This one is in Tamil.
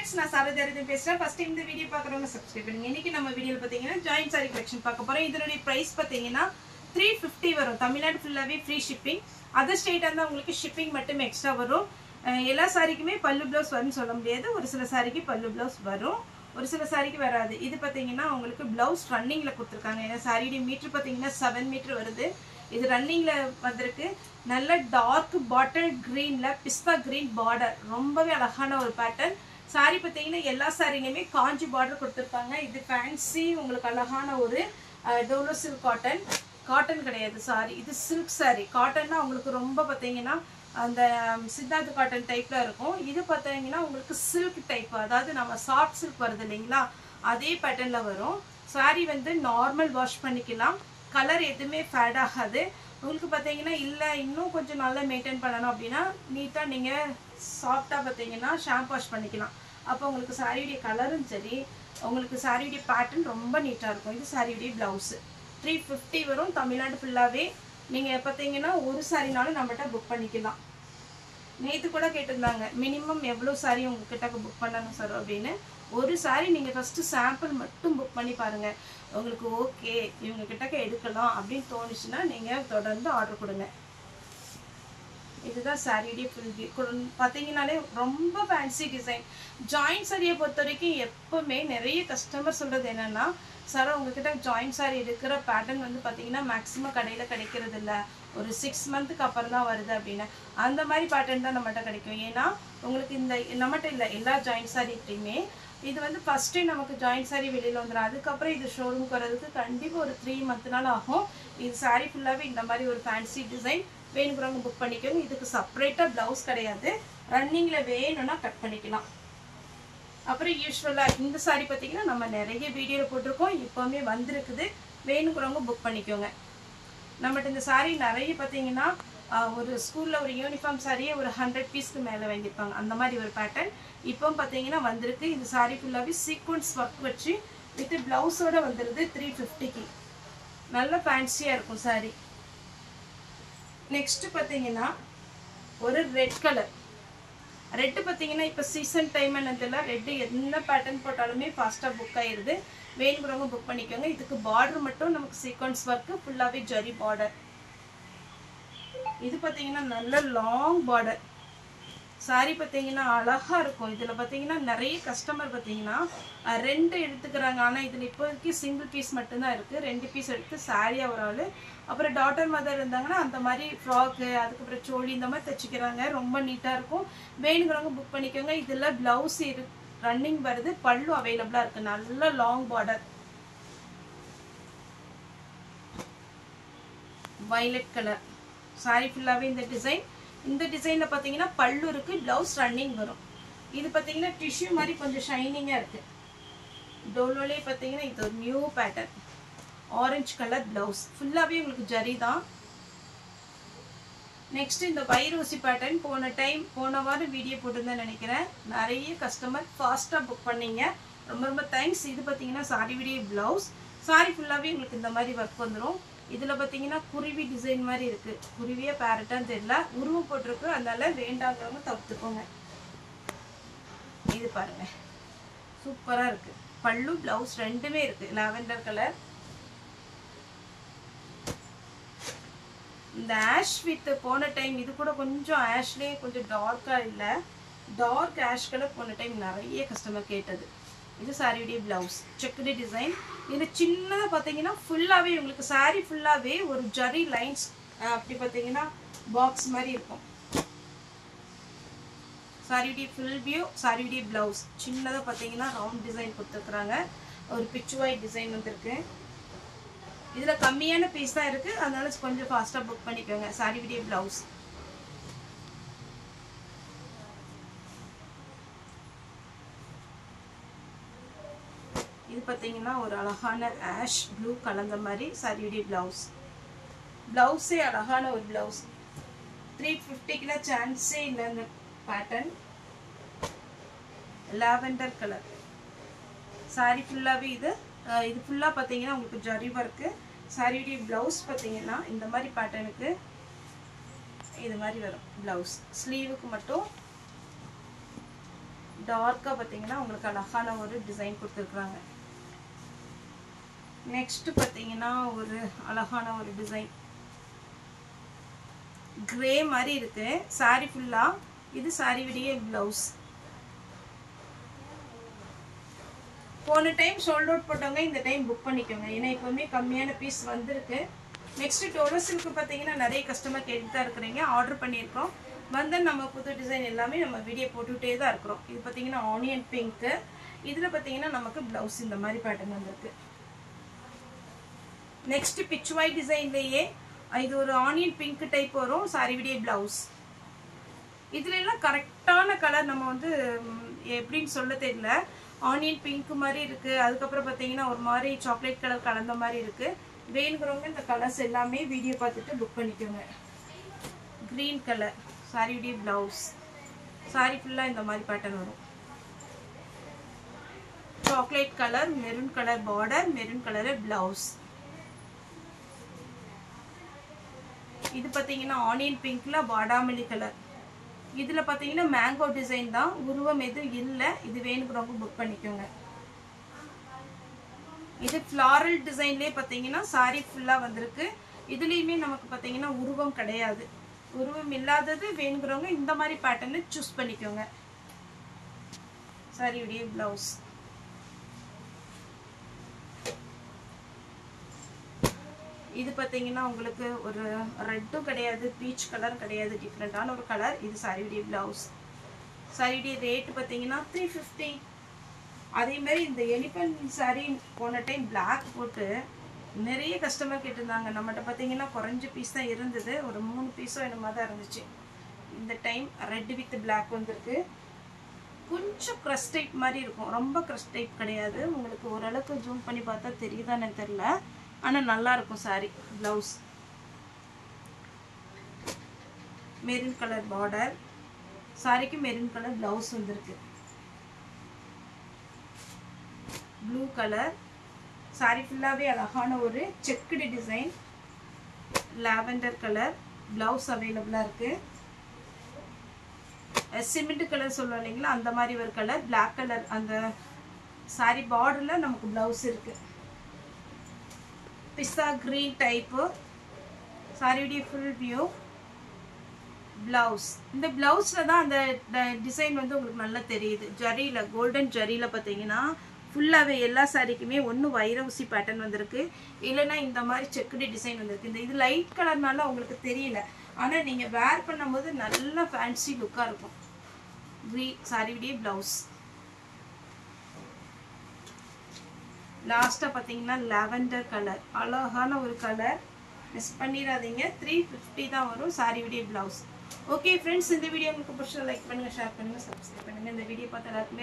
friends, நான் சாரதாரிதன் பேசுறேன். ஃபர்ஸ்ட் டைம் இந்த வீடியோ பார்க்கறவங்க சப்ஸ்கிரைப் பண்ணுங்க. இன்னைக்கு நம்ம வீடியோல பாத்தீங்கன்னா ஜாயிண்ட் saree கலெக்ஷன் பார்க்க போறோம். இதனுடைய பிரைஸ் பாத்தீங்கன்னா 350 வரும். தமிழ்நாடு ஃபுல்லாவே ஃப்ரீ ஷிப்பிங். அதர் ஸ்டேட்டா இருந்தா உங்களுக்கு ஷிப்பிங் மட்டும் எக்ஸ்ட்ரா வரும். எல்லா சாரிக்குமே பல்லு ப்ளவுஸ் வரும்னு சொல்ல முடியாது. ஒரு சில சாரிக்கு பல்லு ப்ளவுஸ் வரும், ஒரு சில சாரிக்கு வராது. இது பாத்தீங்கன்னா உங்களுக்கு ப்ளவுஸ் ரன்னிங்ல கொடுத்துருக்காங்க. ஏன்னா சாரியோட மீட்டர் பாத்தீங்கன்னா 7 மீட்டர் வருது. இது ரன்னிங்ல வந்திருக்கு. நல்ல டார்க் பாட்டில் கிரீன்ல பிஸ்தா கிரீன் பார்டர், ரொம்பவே அழகான ஒரு பேட்டர்ன். சாரி பார்த்தீங்கன்னா எல்லா சாரிலையுமே காஞ்சி பார்டர் கொடுத்துருப்பாங்க. இது ஃபேன்சி உங்களுக்கு அழகான ஒரு டோலோ சில்க் காட்டன். காட்டன் கிடையாது சாரி, இது சில்க் சாரி. காட்டன்னா உங்களுக்கு ரொம்ப பார்த்தீங்கன்னா அந்த சித்தார்த் காட்டன் டைப்ல இருக்கும். இது பார்த்தீங்கன்னா உங்களுக்கு சில்க் டைப், அதாவது நம்ம சாஃப்ட் சில்க் வருது இல்லைங்களா, அதே பேட்டர்ன்ல வரும். சாரி வந்து நார்மல் வாஷ் பண்ணிக்கலாம், கலர் எதுவுமே ஃபேட் ஆகாது. உங்களுக்கு பார்த்தீங்கன்னா இல்லை இன்னும் கொஞ்சம் நல்லா மெயின்டைன் பண்ணணும் அப்படின்னா நீட்டாக நீங்கள் சாஃப்டாக பார்த்தீங்கன்னா ஷாம்பு வாஷ் பண்ணிக்கலாம். அப்போ உங்களுக்கு சாரியுடைய கலரும் சரி, உங்களுக்கு சாரியுடைய பேட்டர்ன் ரொம்ப நீட்டாக இருக்கும். இது சாரியுடைய ப்ளவுஸு 350 வரும். தமிழ்நாடு ஃபுல்லாகவே நீங்கள் பார்த்தீங்கன்னா ஒரு சாரினாலும் நம்மகிட்ட புக் பண்ணிக்கலாம். நேற்று கூட கேட்டிருந்தாங்க மினிமம் எவ்வளோ சாரி உங்ககிட்ட புக் பண்ணணும் சார் அப்படின்னு. ஒரு சாரி நீங்கள் ஃபஸ்ட்டு சாம்பிள் மட்டும் புக் பண்ணி பாருங்கள். உங்களுக்கு ஓகே இவங்க கிட்டக்க எடுக்கலாம் அப்படின்னு தோணுச்சுன்னா நீங்கள் தொடர்ந்து ஆர்டர் கொடுங்க. இதுதான் சாரியுடைய ஃபுல் வியூ. பார்த்தீங்கன்னாலே ரொம்ப ஃபேன்சி டிசைன். ஜாயிண்ட் சாரியை பொறுத்த வரைக்கும் எப்போவுமே நிறைய கஸ்டமர் சொல்கிறது என்னென்னா, சார் உங்ககிட்ட ஜாயிண்ட் சாரி எடுக்கிற பேட்டர்ன் வந்து பார்த்தீங்கன்னா மேக்ஸிமம் கடையில் கிடைக்கிறது இல்லை, ஒரு 6 மந்த்துக்கு அப்புறம் தான் வருது அப்படின்னு. அந்த மாதிரி பேட்டர்ன் தான் நம்மகிட்ட கிடைக்கும். ஏன்னா உங்களுக்கு இந்த நம்மகிட்ட இல்லை எல்லா ஜாயிண்ட் சாரிட்டையுமே இது வந்து ஃபஸ்ட் டைம் நமக்கு ஜாயிண்ட் சாரி வெளியில் வந்துடும். அதுக்கப்புறம் இது ஷோரூமுக்கு வரதுக்கு கண்டிப்பாக ஒரு 3 மந்த்னால ஆகும். இது சாரி ஃபுல்லாகவே இந்த மாதிரி ஒரு ஃபேன்சி டிசைன். வேணுங்கிறவங்க புக் பண்ணிக்கோங்க. இதுக்கு செப்பரேட்டாக ப்ளவுஸ் கிடையாது, ரன்னிங்கில் வேணும்னா கட் பண்ணிக்கலாம். அப்புறம் யூஸ்வலாக இந்த சாரி பார்த்தீங்கன்னா நம்ம நிறைய வீடியோவில் போட்டிருக்கோம், இப்போவுமே வந்திருக்குது. வேணுங்கிறவங்க புக் பண்ணிக்கோங்க. நம்மகிட்ட இந்த சாரி நிறைய பார்த்தீங்கன்னா ஒரு ஸ்கூலில் ஒரு யூனிஃபார்ம் சாரியே ஒரு 100 பீஸ்க்கு மேலே வாங்கியிருப்பாங்க. அந்த மாதிரி ஒரு பேட்டர்ன் இப்போ பார்த்தீங்கன்னா வந்திருக்கு. இந்த சாரி ஃபுல்லாகவே சீக்வன்ஸ் ஒர்க் வச்சு வித் ப்ளவுஸோடு வந்துடுது 350க்கு. நல்ல ஃபேன்சியாக இருக்கும் சாரி. நெக்ஸ்ட் பார்த்தீங்கன்னா ஒரு ரெட் கலர். ரெட்டு பார்த்தீங்கன்னா இப்போ சீசன் டைம் என்னதில்ல, ரெட்டு என்ன பேட்டர்ன் போட்டாலுமே ஃபாஸ்ட்டாக புக் ஆயிடுது. வேணுங்கிறவங்க புக் பண்ணிக்கோங்க. இதுக்கு பார்டர் மட்டும் நமக்கு சீக்வன்ஸ் ஒர்க்கு, ஃபுல்லாகவே ஜரி பார்டர். இது பார்த்தீங்கன்னா நல்ல லாங் பார்டர். சாரி பார்த்தீங்கன்னா அழகாக இருக்கும். இதில் பார்த்தீங்கன்னா நிறைய கஸ்டமர் பார்த்தீங்கன்னா 2 எடுத்துக்கிறாங்க. ஆனால் இதில் இப்போதைக்கு சிங்கிள் பீஸ் மட்டும்தான் இருக்குது. 2 பீஸ் எடுத்து சாரியாக ஒரு ஆள், அப்புறம் டாட்டர் மதர் இருந்தாங்கன்னா அந்த மாதிரி ஃப்ராக்கு, அதுக்கப்புறம் சோழி இந்த மாதிரி தைச்சிக்கிறாங்க. ரொம்ப நீட்டாக இருக்கும். வேணுங்கிறவங்க புக் பண்ணிக்கோங்க. இதில் ப்ளவுஸ் ரன்னிங் வருது, பல்லு அவைலபிளாக இருக்குது. நல்ல long border. Violet colour sorry ஃபுல்லாகவே இந்த டிசைன். இந்த டிசைனில் பார்த்தீங்கன்னா பல்லு இருக்குது, ப்ளவுஸ் ரன்னிங் வரும். இது பார்த்தீங்கன்னா டிஷ்யூ மாதிரி கொஞ்சம் ஷைனிங்காக இருக்குது. டோலோலே பார்த்தீங்கன்னா இது ஒரு new pattern. Orange colour blouse, ஃபுல்லாகவே உங்களுக்கு ஜரி தான். நெக்ஸ்ட் இந்த வைரோசி பேட்டர்ன் போன வாரம் வீடியோ போட்டுருந்தேன் நினைக்கிறேன். நிறைய கஸ்டமர் ஃபாஸ்ட்டாக புக் பண்ணீங்க, ரொம்ப ரொம்ப தேங்க்ஸ். இது பார்த்தீங்கன்னா சாரி வீடியோ ப்ளவுஸ். சாரி ஃபுல்லாகவே உங்களுக்கு இந்த மாதிரி ஒர்க் வந்துடும். இதில் பார்த்தீங்கன்னா குருவி டிசைன் மாதிரி இருக்குது. குருவியே பேரட்டான்னு தெரியல, உருவம் போட்டிருக்கு, அதனால வேண்டாங்கிறவங்க தவிர்த்துக்கோங்க. இது பாருங்க சூப்பராக இருக்குது. பல்லு ப்ளவுஸ் ரெண்டுமே இருக்குது. Lavender colour. இந்த ஆஷ் வித் போன டைம் இது கூட கொஞ்சம் ஆஷ்லேயே கொஞ்சம் டார்க்காக இல்லை, டார்க் ஆஷ் கலர் போன டைம் நிறைய கஸ்டமர் கேட்டது. இது சாரியுடைய ப்ளவுஸ் செக்குடு டிசைன். இதில் சின்னதாக பார்த்தீங்கன்னா ஃபுல்லாகவே உங்களுக்கு சாரி ஃபுல்லாகவே ஒரு ஜரி லைன்ஸ் அப்படி பார்த்தீங்கன்னா பாக்ஸ் மாதிரி இருக்கும். சாரியுடைய ஃபுல் வியூ, சாரியுடைய ப்ளவுஸ் சின்னதாக பார்த்தீங்கன்னா ரவுண்ட் டிசைன் கொடுத்துருக்குறாங்க. ஒரு பிச்சுவாய் டிசைன் வந்துருக்கு. இதில் கம்மியான பீஸ் தான் இருக்குது, அதனால கொஞ்சம் ஃபாஸ்ட்டாக புக் பண்ணிக்கோங்க. சாரியுடைய ப்ளவுஸ். இது பார்த்தீங்கன்னா ஒரு அழகான ஆஷ் ப்ளூ கலந்த மாதிரி சாரியுடைய ப்ளவுஸ். ப்ளவுஸே அழகான ஒரு ப்ளவுஸ். 350க்குள்ள சான்ஸே இல்லை. இந்த பேட்டர்ன் லாவெண்டர் கலர் சாரி ஃபுல்லாகவே இது ஃபுல்லாக பார்த்தீங்கன்னா உங்களுக்கு ஜரி ஒர்க்கு. சாரியுடைய ப்ளவுஸ் பார்த்தீங்கன்னா இந்த மாதிரி பேட்டர்னுக்கு இது மாதிரி வரும். ப்ளவுஸ் ஸ்லீவுக்கு மட்டும் டார்க்காக பார்த்தீங்கன்னா உங்களுக்கு அழகான ஒரு டிசைன் கொடுத்துருக்குறாங்க. நெக்ஸ்ட் பார்த்தீங்கன்னா ஒரு அழகான ஒரு டிசைன் கிரே மாதிரி இருக்கு. சாரி ஃபுல்லா இது சாரி விடிய பிளவுஸ். போன டைம் சோல்ட் அவுட் போட்டவங்க இந்த டைம் புக் பண்ணிக்கோங்க, ஏன்னா இப்போவுமே கம்மியான பீஸ் வந்திருக்கு. நெக்ஸ்ட் டோரோ சில்க்கு பார்த்தீங்கன்னா நிறைய கஸ்டமர் கேட்டு தான் இருக்கிறீங்க, ஆர்டர் பண்ணியிருக்கோம். வந்து நம்ம புது டிசைன் எல்லாமே நம்ம வீடியோ போட்டுகிட்டே தான் இருக்கிறோம். இது பார்த்தீங்கன்னா ஆனியன் பிங்க்கு. இதில் பார்த்தீங்கன்னா நமக்கு ப்ளவுஸ் இந்த மாதிரி பேட்டர்ன் வந்திருக்கு. நெக்ஸ்ட் பிச்வாய் டிசைன்லேயே இது ஒரு ஆனியன் பிங்க் டைப் வரும், சாரி விடிய பிளவுஸ். இதுல எல்லாம் கரெக்டான கலர் நம்ம வந்து எப்படின்னு சொல்ல தெரியல. ஆனியன் பிங்க் மாதிரி இருக்கு, அதுக்கப்புறம் பார்த்தீங்கன்னா ஒரு மாதிரி சாக்லேட் கலர் கலந்த மாதிரி இருக்கு. வேணுங்கிறவங்க இந்த கலர்ஸ் எல்லாமே வீடியோ பார்த்துட்டு புக் பண்ணிக்கோங்க. கிரீன் கலர் சாரி விடிய பிளவுஸ். சாரி ஃபுல்லா இந்த மாதிரி பேட்டர்ன் வரும். Chocolate colour, maroon colour border, maroon colour blouse. இது பார்த்தீங்கன்னா ஆனியன் பிங்க்ல பாடாமல்லி கலர். இதுல பார்த்தீங்கன்னா மேங்கோ டிசைன் தான், உருவம் எதுவும் இல்லை. இது வேணுங்கிறவங்க புக் பண்ணிக்கோங்க. இது ஃப்ளாரல் டிசைன்லேயே பார்த்தீங்கன்னா சாரி ஃபுல்லா வந்திருக்கு. இதுலேயுமே நமக்கு பார்த்தீங்கன்னா உருவம் கிடையாது. உருவம் இல்லாதது வேணுங்கிறவங்க இந்த மாதிரி பேட்டர்னை சூஸ் பண்ணிக்கோங்க. சாரி உடைய பிளவுஸ். இது பார்த்தீங்கன்னா உங்களுக்கு ஒரு ரெட்டும் கிடையாது, பீச் கலர் கிடையாது, டிஃப்ரெண்டான ஒரு கலர். இது சாரி உடைய பிளவுஸ். சாரி உடைய ரேட் பார்த்தீங்கன்னா 350. அதே மாதிரி இந்த எலிபென்ட் சாரி போன டைம் பிளாக் போட்டு நிறைய கஸ்டமர் கேட்டிருந்தாங்க. நம்மகிட்ட பார்த்தீங்கன்னா குறைஞ்ச பீஸ் தான் இருந்தது, ஒரு 3 பீஸோ என்னமா தான் இருந்துச்சு. இந்த டைம் ரெட் வித் பிளாக் வந்திருக்கு. கொஞ்சம் க்ரஷ் டைப் மாதிரி இருக்கும், ரொம்ப க்ரஷ் டைப் கிடையாது. உங்களுக்கு ஓரளவுக்கு ஜூம் பண்ணி பார்த்தா தெரியுதான்னு தெரியல, ஆனால் நல்லா இருக்கும் sorry. Blouse maroon colour border, சாரிக்கு மெரூன் கலர் பிளவுஸ் வந்திருக்கு. ப்ளூ கலர் சாரி ஃபுல்லாகவே அழகான ஒரு checked design. Lavender colour blouse அவைலபிளாக இருக்கு. சிமெண்ட் கலர் சொல்லுவோம் இல்லைங்களா, அந்த மாதிரி ஒரு கலர். பிளாக் கலர் அந்த சாரி பார்டரில் நமக்கு பிளவுஸ் இருக்கு. பிஸ்தா கிரீன் டைப்பு சாரியுடைய ஃபுல் வியூ. பிளவுஸ் இந்த பிளவுஸில் தான் அந்த டிசைன் வந்து உங்களுக்கு நல்லா தெரியுது. ஜரியில் கோல்டன் ஜரியில் பார்த்தீங்கன்னா ஃபுல்லாகவே எல்லா சாரிக்குமே ஒன்று வைர ஊசி பேட்டர்ன் வந்திருக்கு, இல்லைன்னா இந்த மாதிரி செக்குடு டிசைன் வந்திருக்கு. இந்த இது லைட் கலர்னால உங்களுக்கு தெரியல, ஆனால் நீங்கள் வேர் பண்ணும்போது நல்ல ஃபேன்சி லுக்காக இருக்கும். சாரியுடைய பிளவுஸ். லாஸ்ட்டாக பார்த்தீங்கன்னா லாவெண்டர் கலர், அழகான ஒரு கலர், மிஸ் பண்ணிடாதீங்க. 350 தான் வரும் சாரியுடைய பிளவுஸ். ஓகே ஃப்ரெண்ட்ஸ், இந்த வீடியோ உங்களுக்கு பிடிச்சா லைக் பண்ணுங்கள், ஷேர் பண்ணுங்கள், சப்ஸ்கிரைப் பண்ணுங்கள். இந்த வீடியோ பார்த்து எல்லாருக்குமே